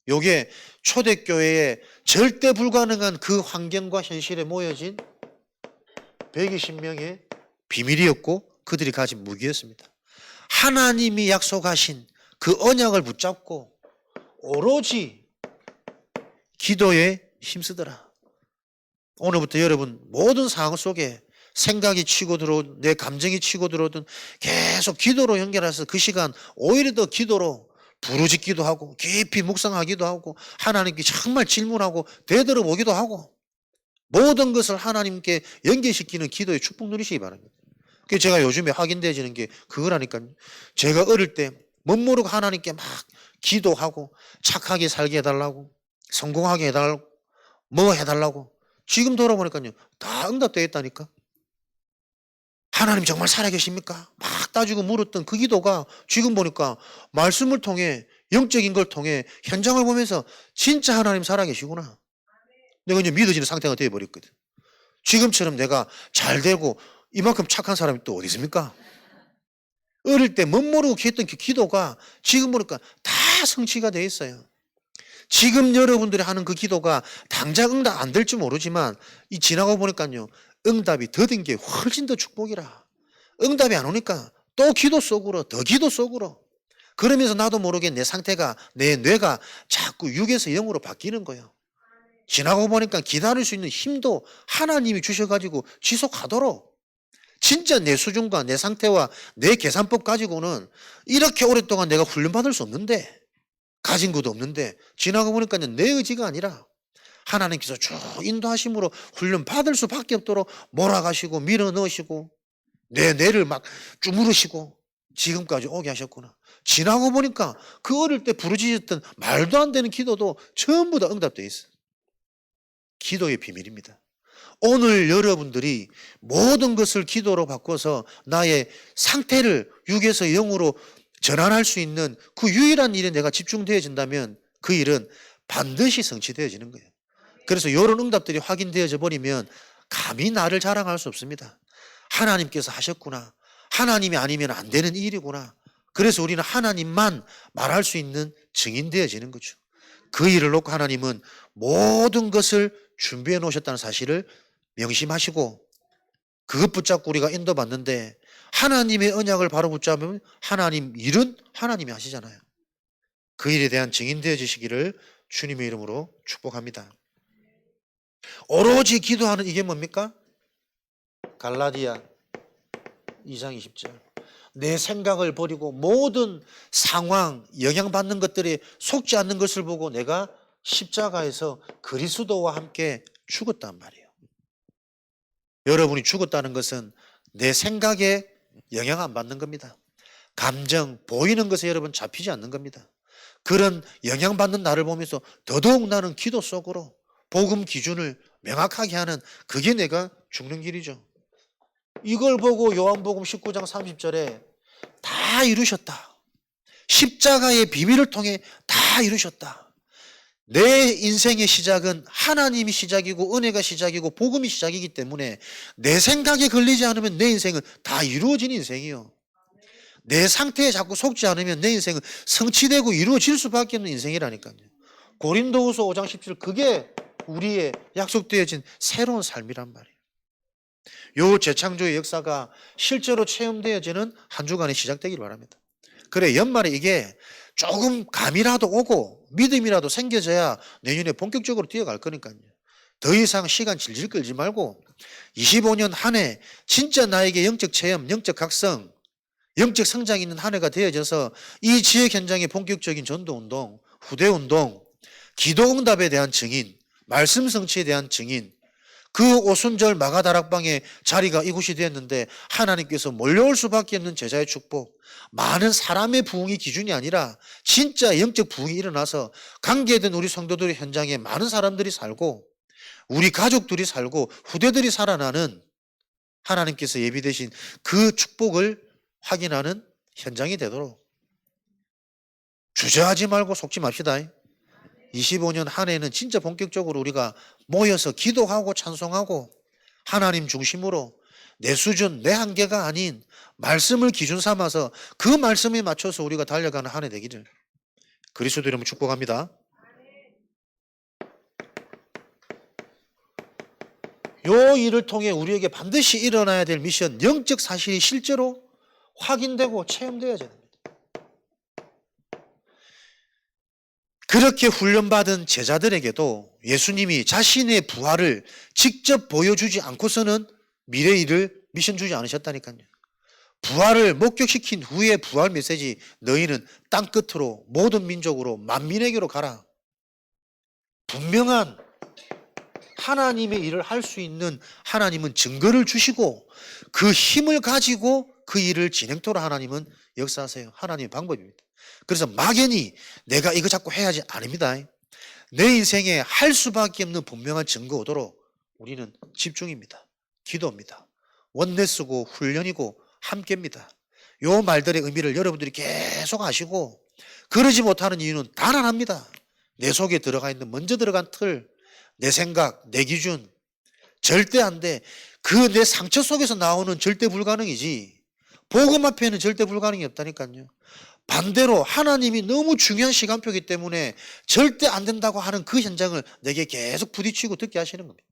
요게 초대교회에 절대 불가능한 그 환경과 현실에 모여진 120명의 비밀이었고 그들이 가진 무기였습니다. 하나님이 약속하신 그 언약을 붙잡고 오로지 기도에 힘쓰더라. 오늘부터 여러분 모든 상황 속에 생각이 치고 들어오든 내 감정이 치고 들어오든 계속 기도로 연결해서 그 시간 오히려 더 기도로 부르짖기도 하고 깊이 묵상하기도 하고 하나님께 정말 질문하고 되돌아보기도 하고 모든 것을 하나님께 연결시키는 기도의 축복 누리시기 바랍니다. 그래서 제가 요즘에 확인되어지는 게 그거라니까요. 제가 어릴 때 멋모르고 하나님께 막 기도하고 착하게 살게 해달라고 성공하게 해달라고 뭐 해달라고 지금 돌아보니까요 다 응답되어 있다니까. 하나님 정말 살아계십니까? 막 따지고 물었던 그 기도가 지금 보니까 말씀을 통해 영적인 걸 통해 현장을 보면서 진짜 하나님 살아계시구나. 내가 이제 믿어지는 상태가 되어버렸거든. 지금처럼 내가 잘 되고 이만큼 착한 사람이 또 어디 있습니까? 어릴 때 멋모르고 했던 그 기도가 지금 보니까 다 성취가 되어 있어요. 지금 여러분들이 하는 그 기도가 당장 응답 안 될지 모르지만 이 지나고 보니까요. 응답이 더딘 게 훨씬 더 축복이라. 응답이 안 오니까 또 기도 속으로 더 기도 속으로 그러면서 나도 모르게 내 상태가 내 뇌가 자꾸 6에서 0으로 바뀌는 거예요. 지나고 보니까 기다릴 수 있는 힘도 하나님이 주셔가지고 지속하도록 진짜 내 수준과 내 상태와 내 계산법 가지고는 이렇게 오랫동안 내가 훈련받을 수 없는데 가진 것도 없는데 지나고 보니까 내 의지가 아니라 하나님께서 쭉 인도하심으로 훈련 받을 수밖에 없도록 몰아가시고 밀어 넣으시고 내 뇌를 막 주무르시고 지금까지 오게 하셨구나. 지나고 보니까 그 어릴 때 부르짖었던 말도 안 되는 기도도 전부 다 응답되어 있어요. 기도의 비밀입니다. 오늘 여러분들이 모든 것을 기도로 바꿔서 나의 상태를 6에서 0으로 전환할 수 있는 그 유일한 일에 내가 집중되어진다면 그 일은 반드시 성취되어지는 거예요. 그래서 이런 응답들이 확인되어져 버리면 감히 나를 자랑할 수 없습니다. 하나님께서 하셨구나. 하나님이 아니면 안 되는 일이구나. 그래서 우리는 하나님만 말할 수 있는 증인되어지는 거죠. 그 일을 놓고 하나님은 모든 것을 준비해 놓으셨다는 사실을 명심하시고 그것 붙잡고 우리가 인도받는데 하나님의 언약을 바로 붙잡으면 하나님 일은 하나님이 하시잖아요. 그 일에 대한 증인되어 주시기를 주님의 이름으로 축복합니다. 오로지 기도하는 이게 뭡니까? 갈라디아 2장 20절. 내 생각을 버리고 모든 상황, 영향받는 것들에 속지 않는 것을 보고 내가 십자가에서 그리스도와 함께 죽었단 말이에요. 여러분이 죽었다는 것은 내 생각에 영향 안 받는 겁니다. 감정, 보이는 것에 여러분 잡히지 않는 겁니다. 그런 영향받는 나를 보면서 더더욱 나는 기도 속으로 복음 기준을 명확하게 하는 그게 내가 죽는 길이죠. 이걸 보고 요한복음 19장 30절에 다 이루셨다. 십자가의 비밀을 통해 다 이루셨다. 내 인생의 시작은 하나님이 시작이고 은혜가 시작이고 복음이 시작이기 때문에 내 생각에 걸리지 않으면 내 인생은 다 이루어진 인생이요. 내 상태에 자꾸 속지 않으면 내 인생은 성취되고 이루어질 수밖에 없는 인생이라니까요. 고린도후서 5장 17 그게 우리의 약속되어진 새로운 삶이란 말이에요. 요 재창조의 역사가 실제로 체험되어지는 한 주간이 시작되길 바랍니다. 그래 연말에 이게 조금 감이라도 오고 믿음이라도 생겨져야 내년에 본격적으로 뛰어갈 거니까요. 더 이상 시간 질질 끌지 말고 25년 한 해 진짜 나에게 영적 체험, 영적 각성, 영적 성장이 있는 한 해가 되어져서 이 지역 현장의 본격적인 전도운동, 후대운동, 기도응답에 대한 증인, 말씀 성취에 대한 증인, 그 오순절 마가다락방의 자리가 이곳이 되었는데 하나님께서 몰려올 수밖에 없는 제자의 축복, 많은 사람의 부흥이 기준이 아니라 진짜 영적 부흥이 일어나서 관계된 우리 성도들의 현장에 많은 사람들이 살고 우리 가족들이 살고 후대들이 살아나는 하나님께서 예비되신 그 축복을 확인하는 현장이 되도록 주저하지 말고 속지 맙시다. 25년 한 해는 진짜 본격적으로 우리가 모여서 기도하고 찬송하고 하나님 중심으로 내 수준, 내 한계가 아닌 말씀을 기준 삼아서 그 말씀에 맞춰서 우리가 달려가는 한 해 되기를 그리스도 이름으로 축복합니다. 요 일을 통해 우리에게 반드시 일어나야 될 미션, 영적 사실이 실제로 확인되고 체험되어야 됩니다. 그렇게 훈련받은 제자들에게도 예수님이 자신의 부활을 직접 보여주지 않고서는 미래 일을 미션 주지 않으셨다니까요. 부활을 목격시킨 후에 부활 메시지, 너희는 땅끝으로 모든 민족으로 만민에게로 가라. 분명한 하나님의 일을 할 수 있는 하나님은 증거를 주시고 그 힘을 가지고 그 일을 진행토록 하나님은 역사하세요. 하나님의 방법입니다. 그래서 막연히 내가 이거 자꾸 해야지 아닙니다. 내 인생에 할 수밖에 없는 분명한 증거 오도록 우리는 집중입니다. 기도입니다. 원내스고 훈련이고 함께입니다. 요 말들의 의미를 여러분들이 계속 아시고 그러지 못하는 이유는 단언합니다. 내 속에 들어가 있는 먼저 들어간 틀, 내 생각, 내 기준 절대 안 돼. 그 내 상처 속에서 나오는 절대 불가능이지 복음 앞에는 절대 불가능이 없다니까요. 반대로 하나님이 너무 중요한 시간표이기 때문에 절대 안 된다고 하는 그 현장을 내게 계속 부딪히고 듣게 하시는 겁니다.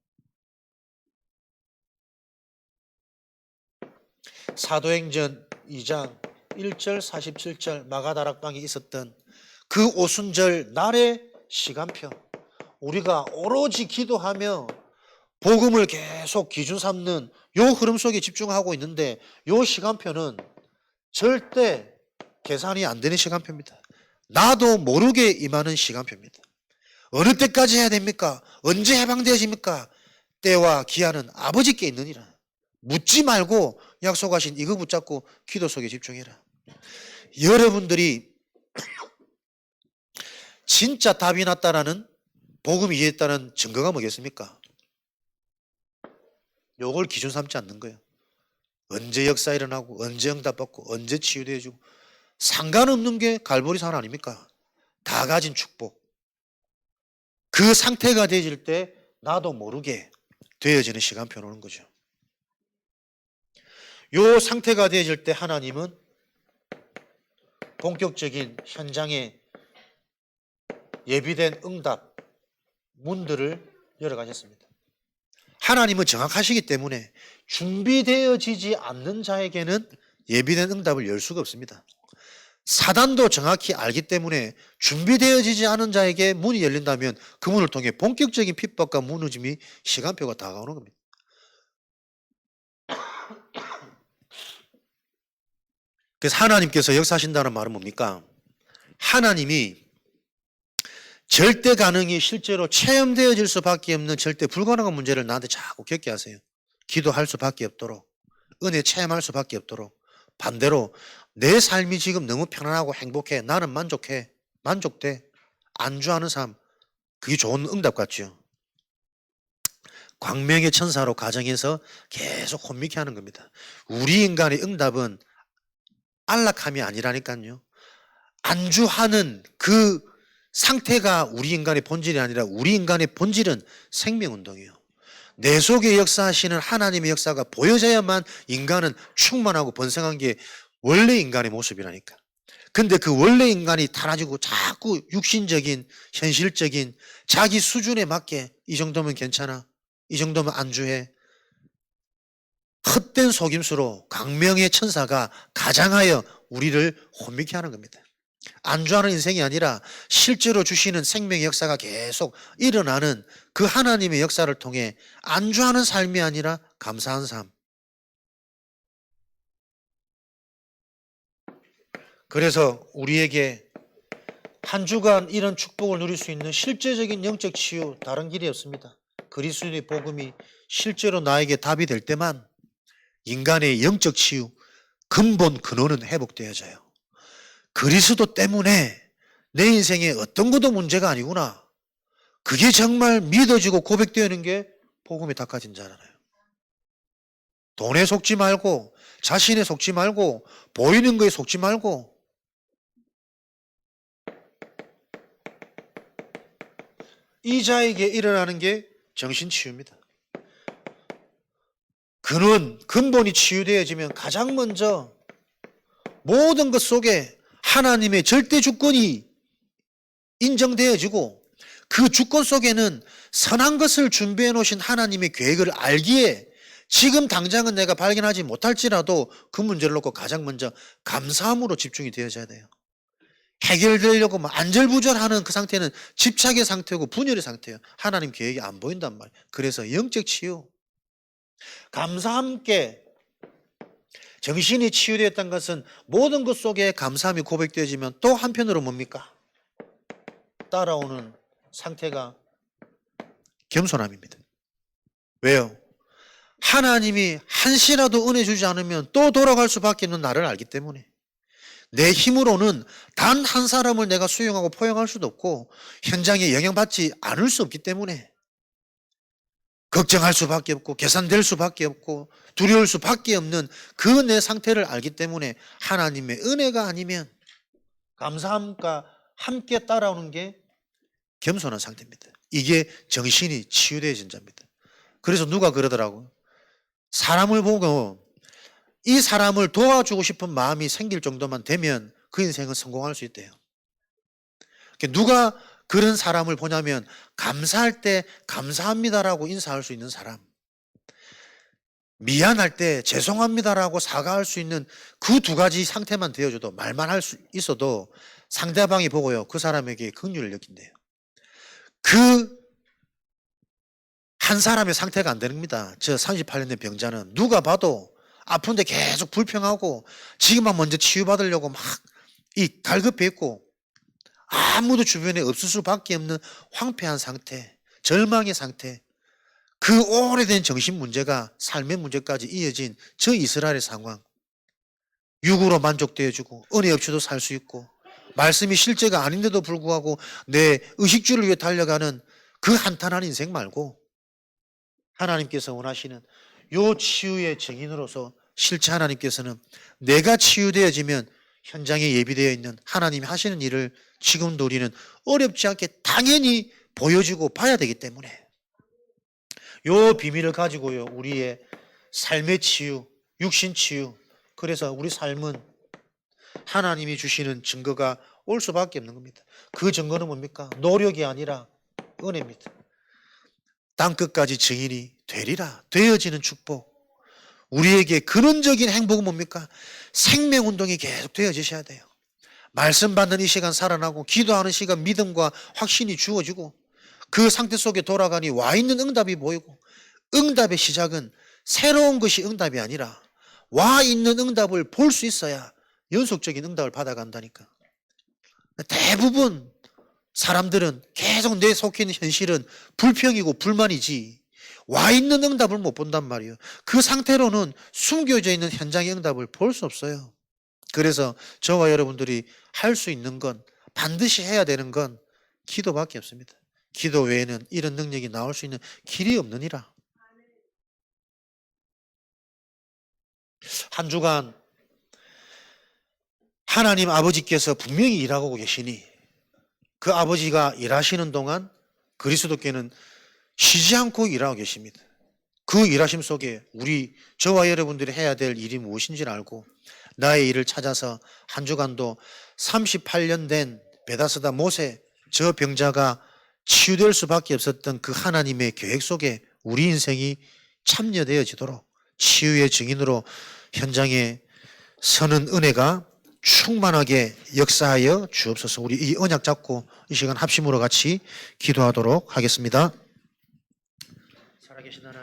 사도행전 2장 1절 47절 마가다락방에 있었던 그 오순절 날의 시간표, 우리가 오로지 기도하며 복음을 계속 기준 삼는 요 흐름 속에 집중하고 있는데 요 시간표는 절대 계산이 안 되는 시간표입니다. 나도 모르게 임하는 시간표입니다. 어느 때까지 해야 됩니까? 언제 해방되어집니까? 때와 기한은 아버지께 있느니라. 묻지 말고 약속하신 이거 붙잡고 기도 속에 집중해라. 여러분들이 진짜 답이 났다라는 복음이 이해했다는 증거가 뭐겠습니까? 요걸 기준 삼지 않는 거예요. 언제 역사 일어나고 언제 응답받고 언제 치유되어지고 상관없는 게 갈보리산 아닙니까? 다 가진 축복. 그 상태가 되어질 때 나도 모르게 되어지는 시간표 오는 거죠. 요 상태가 되어질 때 하나님은 본격적인 현장에 예비된 응답 문들을 열어가셨습니다. 하나님은 정확하시기 때문에 준비되어지지 않는 자에게는 예비된 응답을 열 수가 없습니다. 사단도 정확히 알기 때문에 준비되어지지 않은 자에게 문이 열린다면 그 문을 통해 본격적인 핍박과 무너짐이 시간표가 다가오는 겁니다. 그래서 하나님께서 역사하신다는 말은 뭡니까? 하나님이 절대 가능이 실제로 체험되어질 수밖에 없는 절대 불가능한 문제를 나한테 자꾸 겪게 하세요. 기도할 수밖에 없도록, 은혜 체험할 수밖에 없도록. 반대로 내 삶이 지금 너무 편안하고 행복해, 나는 만족해, 만족돼, 안주하는 삶, 그게 좋은 응답 같죠. 광명의 천사로 가정해서 계속 혼미케 하는 겁니다. 우리 인간의 응답은 안락함이 아니라니까요. 안주하는 그 상태가 우리 인간의 본질이 아니라 우리 인간의 본질은 생명운동이에요. 내 속에 역사하시는 하나님의 역사가 보여져야만 인간은 충만하고 번성한 게 원래 인간의 모습이라니까. 근데 그 원래 인간이 달아지고 자꾸 육신적인, 현실적인 자기 수준에 맞게 이 정도면 괜찮아, 이 정도면 안주해, 헛된 속임수로 광명의 천사가 가장하여 우리를 혼미케 하는 겁니다. 안주하는 인생이 아니라 실제로 주시는 생명의 역사가 계속 일어나는 그 하나님의 역사를 통해 안주하는 삶이 아니라 감사한 삶. 그래서 우리에게 한 주간 이런 축복을 누릴 수 있는 실제적인 영적 치유 다른 길이 없습니다. 그리스도의 복음이 실제로 나에게 답이 될 때만 인간의 영적 치유 근본 근원은 회복되어져요. 그리스도 때문에 내 인생에 어떤 것도 문제가 아니구나. 그게 정말 믿어지고 고백되는 게 복음에 닦아진 자잖아요. 돈에 속지 말고, 자신에 속지 말고, 보이는 거에 속지 말고, 이 자에게 일어나는 게 정신치유입니다. 근본이 치유되어지면 가장 먼저 모든 것 속에 하나님의 절대 주권이 인정되어지고 그 주권 속에는 선한 것을 준비해 놓으신 하나님의 계획을 알기에 지금 당장은 내가 발견하지 못할지라도 그 문제를 놓고 가장 먼저 감사함으로 집중이 되어져야 돼요. 해결되려고 안절부절하는 그 상태는 집착의 상태고 분열의 상태예요. 하나님 계획이 안 보인단 말이에요. 그래서 영적 치유, 감사 함께 정신이 치유되었다는 것은 모든 것 속에 감사함이 고백되어지면 또 한편으로 뭡니까? 따라오는 상태가 겸손함입니다. 왜요? 하나님이 한시라도 은혜 주지 않으면 또 돌아갈 수밖에 없는 나를 알기 때문에 내 힘으로는 단 한 사람을 내가 수용하고 포용할 수도 없고 현장에 영향받지 않을 수 없기 때문에 걱정할 수밖에 없고 계산될 수밖에 없고 두려울 수밖에 없는 그 내 상태를 알기 때문에 하나님의 은혜가 아니면 감사함과 함께 따라오는 게 겸손한 상태입니다. 이게 정신이 치유되어진 자입니다. 그래서 누가 그러더라고요. 사람을 보고 이 사람을 도와주고 싶은 마음이 생길 정도만 되면 그 인생은 성공할 수 있대요. 누가 그런 사람을 보냐면 감사할 때 감사합니다라고 인사할 수 있는 사람, 미안할 때 죄송합니다라고 사과할 수 있는 그 두 가지 상태만 되어줘도 말만 할 수 있어도 상대방이 보고요 그 사람에게 긍휼을 느낀대요. 그 한 사람의 상태가 안 됩니다. 저 38년 된 병자는 누가 봐도 아픈데 계속 불평하고 지금만 먼저 치유받으려고 막 이 갈급해 있고 아무도 주변에 없을 수밖에 없는 황폐한 상태, 절망의 상태, 그 오래된 정신 문제가 삶의 문제까지 이어진 저 이스라엘의 상황, 육으로 만족되어주고 은혜 없이도 살 수 있고 말씀이 실제가 아닌데도 불구하고 내 의식주를 위해 달려가는 그 한탄한 인생 말고 하나님께서 원하시는 요 치유의 증인으로서 실제 하나님께서는 내가 치유되어지면 현장에 예비되어 있는 하나님이 하시는 일을 지금도 우리는 어렵지 않게 당연히 보여주고 봐야 되기 때문에 요 비밀을 가지고요 우리의 삶의 치유, 육신 치유, 그래서 우리 삶은 하나님이 주시는 증거가 올 수밖에 없는 겁니다. 그 증거는 뭡니까? 노력이 아니라 은혜입니다. 땅끝까지 증인이 되리라, 되어지는 축복. 우리에게 근원적인 행복은 뭡니까? 생명운동이 계속 되어지셔야 돼요. 말씀 받는 이 시간 살아나고 기도하는 시간 믿음과 확신이 주어지고 그 상태 속에 돌아가니 와 있는 응답이 보이고 응답의 시작은 새로운 것이 응답이 아니라 와 있는 응답을 볼 수 있어야 연속적인 응답을 받아간다니까. 대부분 사람들은 계속 내 속해 있는 현실은 불평이고 불만이지 와 있는 응답을 못 본단 말이에요. 그 상태로는 숨겨져 있는 현장의 응답을 볼 수 없어요. 그래서 저와 여러분들이 할 수 있는 건 반드시 해야 되는 건 기도밖에 없습니다. 기도 외에는 이런 능력이 나올 수 있는 길이 없느니라. 한 주간 하나님 아버지께서 분명히 일하고 계시니 그 아버지가 일하시는 동안 그리스도께는 쉬지 않고 일하고 계십니다. 그 일하심 속에 저와 여러분들이 해야 될 일이 무엇인지를 알고 나의 일을 찾아서 한 주간도 38년 된 베다스다 못의 저 병자가 치유될 수밖에 없었던 그 하나님의 계획 속에 우리 인생이 참여되어지도록 치유의 증인으로 현장에 서는 은혜가 충만하게 역사하여 주옵소서. 우리 이 언약 잡고 이 시간 합심으로 같이 기도하도록 하겠습니다. 살아계신 하나님.